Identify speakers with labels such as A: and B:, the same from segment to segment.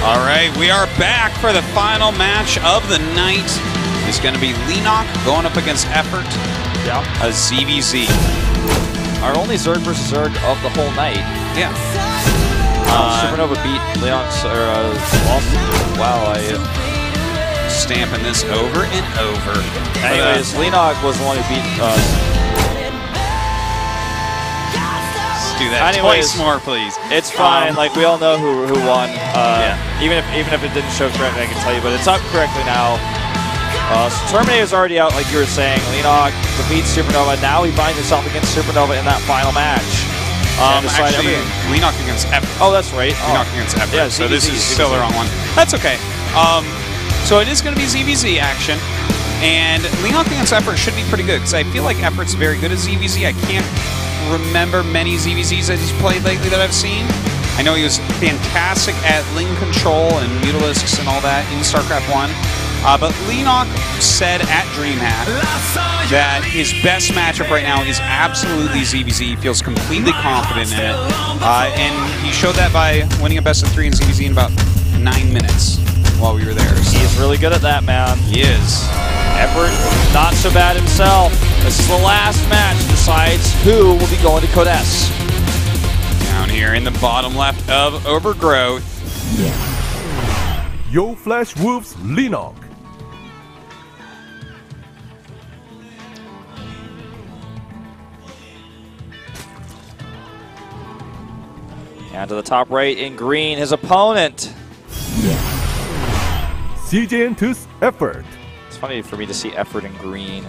A: All right, we are back for the final match of the night. It's going to be Leenock going up against Effort, a ZVZ.
B: Our only Zerg versus Zerg of the whole night.
A: Yeah.
B: Supernova beat Leenock's Austin. Wow,
A: stamping this over and over.
B: Anyways, Leenock was the one who beat
A: do that twice more, please.
B: It's fine. Like, we all know who won. Even if it didn't show correctly, I can tell you. But it's up correctly now. So Terminator's already out, like you were saying. Leenock defeats Supernova. Now he finds himself against Supernova in that final match.
A: Actually, Leenock against Effort.
B: Oh, that's right.
A: Leenock against Effort.
B: Yeah,
A: so this is still the wrong one. That's okay. So it is going to be ZVZ action. And Leenock against Effort should be pretty good, because I feel like Effort's very good at ZVZ. I can't remember many ZVZs that he's played lately that I've seen. I know he was fantastic at Ling Control and Mutalisks and all that in StarCraft 1. But Leenock said at DreamHack that his best matchup right now is absolutely ZVZ. He feels completely confident in it. And he showed that by winning a best-of-3 in ZVZ in about 9 minutes while we were there. So.
B: He's really good at that, man.
A: He is.
B: Effort, not so bad himself. This is the last match that decides who will be going to Code S.
A: Down here in the bottom left of Overgrowth.
C: Yo Flash Wolves Leenock.
B: And to the top right in green, his opponent.
C: CJ2's Effort.
B: It's funny for me to see Effort in green.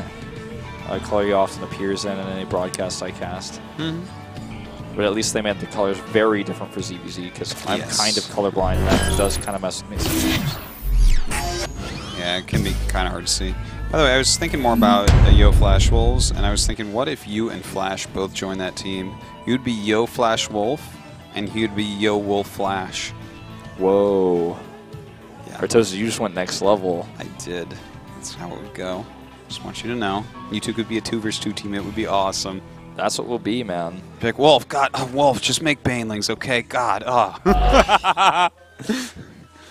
B: A color he often appears in any broadcast I cast. But at least they made the colors very different for ZVZ, because I'm kind of colorblind, and that does kind of mess with me sometimes.
A: Yeah, it can be kind of hard to see. By the way, I was thinking more about Yo Flash Wolves, and I was thinking, what if you and Flash both joined that team? You'd be Yo Flash Wolf, and he'd be Yo Wolf Flash.
B: Whoa.
A: Yeah.
B: Artosa, you just went next level.
A: I did. That's how it would go. Just want you to know. You two could be a 2 versus 2 team. It would be awesome.
B: That's what we'll be, man.
A: Pick Wolf. God, Wolf, just make Banelings, okay? God,
B: I'm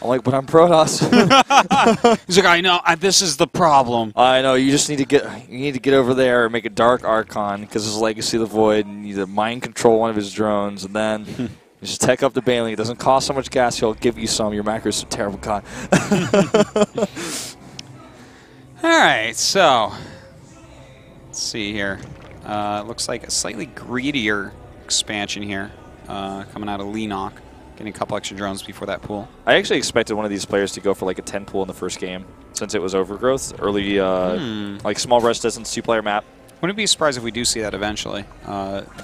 B: like, but I'm Protoss.
A: He's like, I know, this is the problem.
B: I know, you just need to get over there and make a Dark Archon, because his Legacy of the Void, and you need to mind control one of his drones, and then you just tech up the Baneling. It doesn't cost so much gas, he'll give you some. Your macro's so terrible, God.
A: Alright, so let's see here. Looks like a slightly greedier expansion here coming out of Leenock. Getting a couple extra drones before that pool.
B: I actually expected one of these players to go for like a 10 pool in the first game, since it was Overgrowth. Early, like small rush distance, 2-player map.
A: Wouldn't be surprised if we do see that eventually.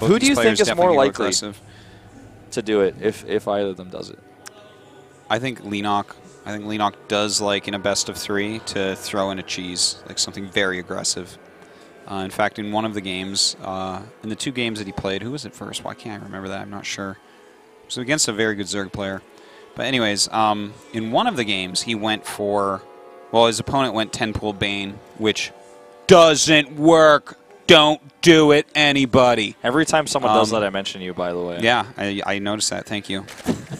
B: Who do you think is more likely to do it if either of them does it?
A: I think Leenock. I think Leenock does like in a best-of-3 to throw in a cheese, like something very aggressive. In fact, in one of the games, in the 2 games that he played, who was it first? Why can't I remember that? I'm not sure. It was against a very good Zerg player. But anyways, in one of the games, he went for, well, his opponent went 10-pool Bane, which doesn't work. Don't do it, anybody.
B: Every time someone does that, I mention you, by the way.
A: Yeah, I noticed that. Thank you.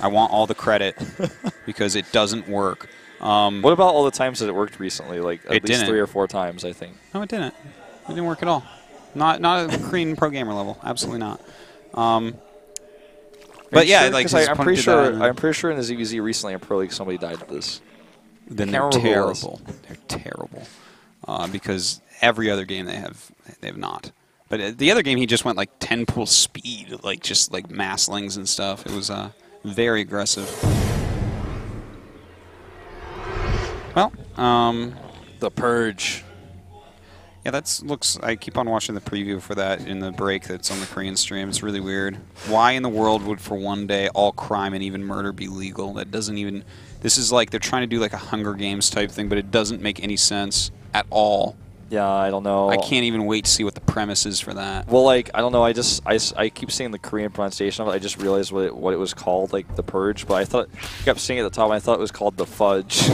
A: I want all the credit because it doesn't work.
B: What about all the times that it worked recently? Like at least 3 or 4 times, I think.
A: No, it didn't. It didn't work at all. Not at Korean pro gamer level. Absolutely not. But yeah,
B: sure?
A: like
B: I'm pretty sure in the ZVZ recently in Pro League somebody died of this.
A: Then they're terrible. They're terrible. Because every other game they have not. But the other game he just went like 10-pool speed, like just like masslings and stuff. It was very aggressive. Well,
B: the Purge.
A: Yeah, I keep on watching the preview for that in the break that's on the Korean stream. It's really weird. Why in the world would for one day all crime and even murder be legal? That doesn't even... This is like they're trying to do like a Hunger Games type thing, but it doesn't make any sense at all.
B: Yeah, I don't know.
A: I can't even wait to see what the premise is for that.
B: Well, like, I don't know. I keep seeing the Korean pronunciation of it. I just realized what it was called, like the Purge. But I kept seeing it at the top, and I thought it was called the Fudge.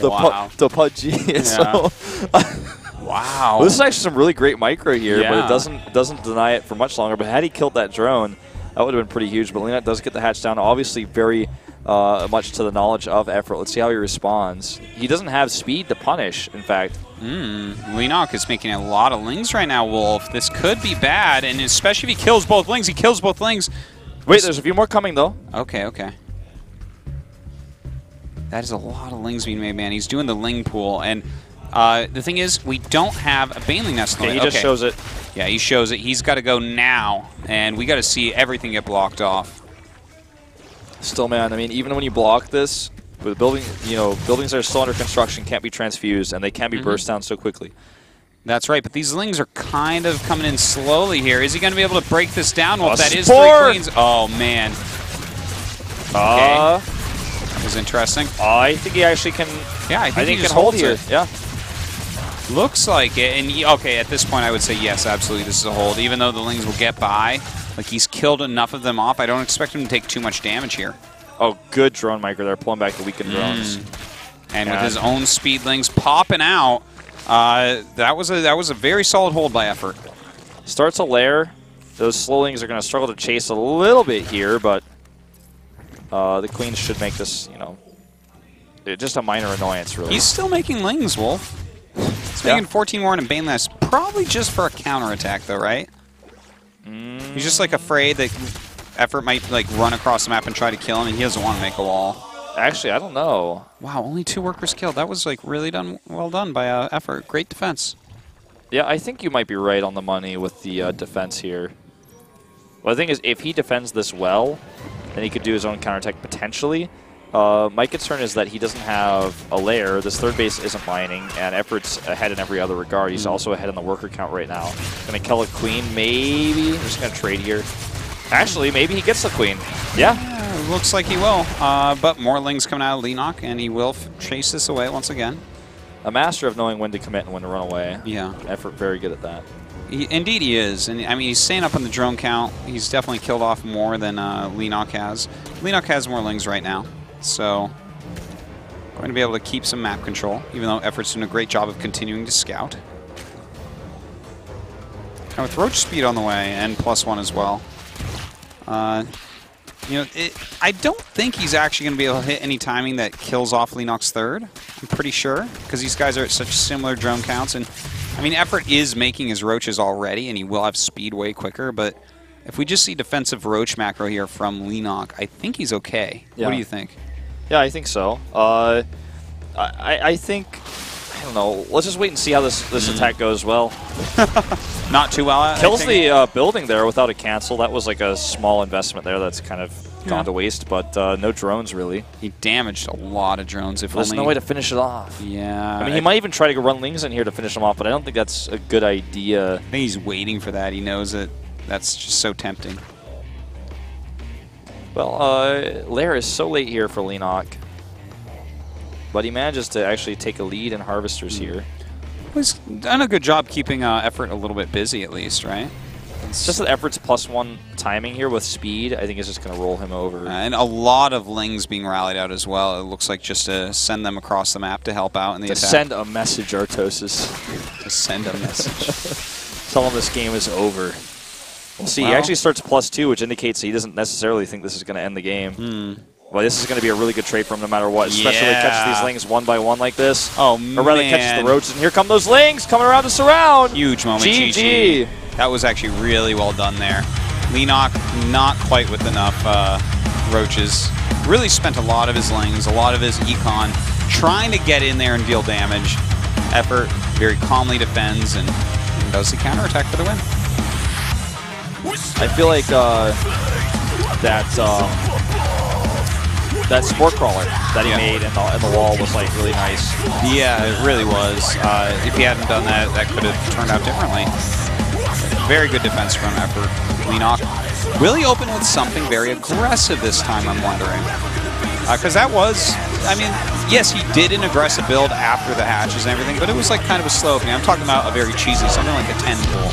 A: Wow.
B: The Pudgy.
A: Yeah.
B: So,
A: wow.
B: well, this is actually some really great micro here,
A: Yeah.
B: but it doesn't deny it for much longer. But had he killed that drone, that would have been pretty huge. But Leenock does get the hatch down. Obviously, very much to the knowledge of Effort. Let's see how he responds. He doesn't have speed to punish, in fact.
A: Leenock is making a lot of lings right now, Wolf. This could be bad, and especially if he kills both lings. He kills both lings.
B: Wait, there's a few more coming, though.
A: Okay, okay. That is a lot of lings being made, man. He's doing the ling pool, and the thing is, we don't have a Baneling Nest.
B: Yeah, he just shows it.
A: Yeah, he shows it. He's got to go now, and we got to see everything get blocked off.
B: Still, man, I mean, even when you block this, with building, buildings that are still under construction can't be transfused, and they can't be burst down so quickly.
A: That's right, but these lings are kind of coming in slowly here. Is he going to be able to break this down? Well, that is 3 queens. Oh, man. Okay. That was interesting.
B: I think he actually can.
A: Yeah, I think he
B: can hold here.
A: it.
B: Yeah.
A: Looks like it. And okay, at this point, I would say yes, absolutely, this is a hold. Even though the lings will get by, like he's killed enough of them off, I don't expect him to take too much damage here.
B: Oh, good drone micro there, pulling back the weakened drones.
A: And with his own speedlings popping out, that was a very solid hold by Effort.
B: Starts a lair. Those slowlings are going to struggle to chase a little bit here, but the queens should make this, just a minor annoyance, really.
A: He's still making lings, Wolf. He's making 14 more in a Bane Nest, probably just for a counterattack, though, right? He's just like afraid that Effort might like run across the map and try to kill him, and he doesn't want to make a wall.
B: Actually, I don't know.
A: Wow, only 2 workers killed. That was like really well done by Effort. Great defense.
B: Yeah, I think you might be right on the money with the defense here. Well, the thing is, if he defends this well, then he could do his own counterattack potentially. My concern is that he doesn't have a lair. This third base isn't mining, and Effort's ahead in every other regard. He's also ahead in the worker count right now. Going to kill a queen, maybe. Just going to trade here. Actually, maybe he gets the queen. Yeah.
A: Looks like he will. But more lings coming out of Leenock, and he will chase this away once again.
B: A master of knowing when to commit and when to run away.
A: Yeah.
B: Effort very good at that.
A: Indeed he is. And I mean, he's staying up on the drone count. He's definitely killed off more than Leenock has. Leenock has more lings right now. So, going to be able to keep some map control, even though Effort's doing a great job of continuing to scout. And with Roach speed on the way, and +1 as well. I don't think he's actually going to be able to hit any timing that kills off Leenock's third. I'm pretty sure, because these guys are at such similar drone counts. And I mean, Effort is making his Roaches already, and he will have speed way quicker. But if we just see defensive Roach macro here from Leenock, I think he's okay. Yeah. What do you think?
B: Yeah, I think so. I think, I don't know. Let's just wait and see how this attack goes well.
A: Not too well.
B: Kills the building there without a cancel. That was like a small investment there that's kind of gone to waste, but no drones really.
A: He damaged a lot of drones. If
B: There's no way to finish it off.
A: Yeah.
B: I mean, he might even try to go run lings in here to finish them off, but I don't think that's a good idea.
A: I think he's waiting for that. He knows that that's just so tempting.
B: Well, Lair is so late here for Leenock, but he manages to actually take a lead in Harvesters here.
A: He's done a good job keeping Effort a little bit busy, at least, right?
B: It's just that Effort's +1 timing here with speed, I think is just going to roll him over.
A: And a lot of lings being rallied out as well. It looks like just to send them across the map to help out in the attack.
B: Send a message, Artosis.
A: To send a message.
B: Tell him this game is over. We'll see. He actually starts +2, which indicates he doesn't necessarily think this is going to end the game. Well, this is going to be a really good trade for him no matter what, especially if he catches these lings 1 by 1 like this.
A: Oh,
B: or rather catches the Roaches, and here come those lings coming around to surround.
A: Huge moment.
B: GG.
A: That was actually really well done there. Leenock not quite with enough Roaches. Really spent a lot of his lings, a lot of his econ, trying to get in there and deal damage. Effort very calmly defends and does the counterattack for the win.
B: I feel like that sport crawler that he made in the wall was like really nice.
A: Yeah, it really was. If he hadn't done that, that could have turned out differently. Very good defense from Effort. Leenock really open with something very aggressive this time, I'm wondering. Because that was, I mean, yes, he did an aggressive build after the hatches and everything, but it was like kind of a slow opening. I'm talking about a very cheesy, something like a 10 pull.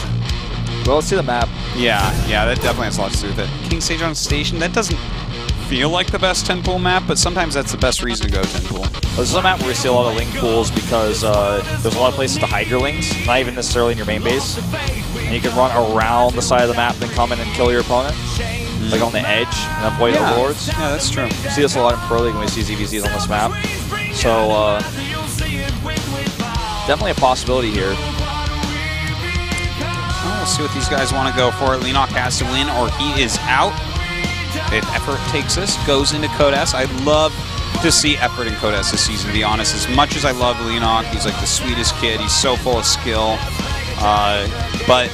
B: Well, let's see the map.
A: Yeah, that definitely has a lot to do with it. King Stage on Station, that doesn't feel like the best 10 pull map, but sometimes that's the best reason to go 10 pull.
B: Well, this is a map where we see a lot of link pools because there's a lot of places to hide your links, not even necessarily in your main base. And you can run around the side of the map and come in and kill your opponent, like on the edge, and avoid overlords.
A: Yeah, that's true.
B: We see this a lot in Pro League when we see ZVZs on this map. So, definitely a possibility here.
A: Well, we'll see what these guys want to go for. Leenock has to win or he is out. If Effort takes this, goes into Code S. I'd love to see Effort in Code S this season, to be honest. As much as I love Leenock, he's like the sweetest kid. He's so full of skill. But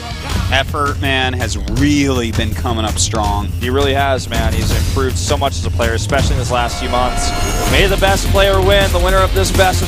A: Effort, man, has really been coming up strong.
B: He really has, man. He's improved so much as a player, especially in his last few months. May the best player win, the winner of this best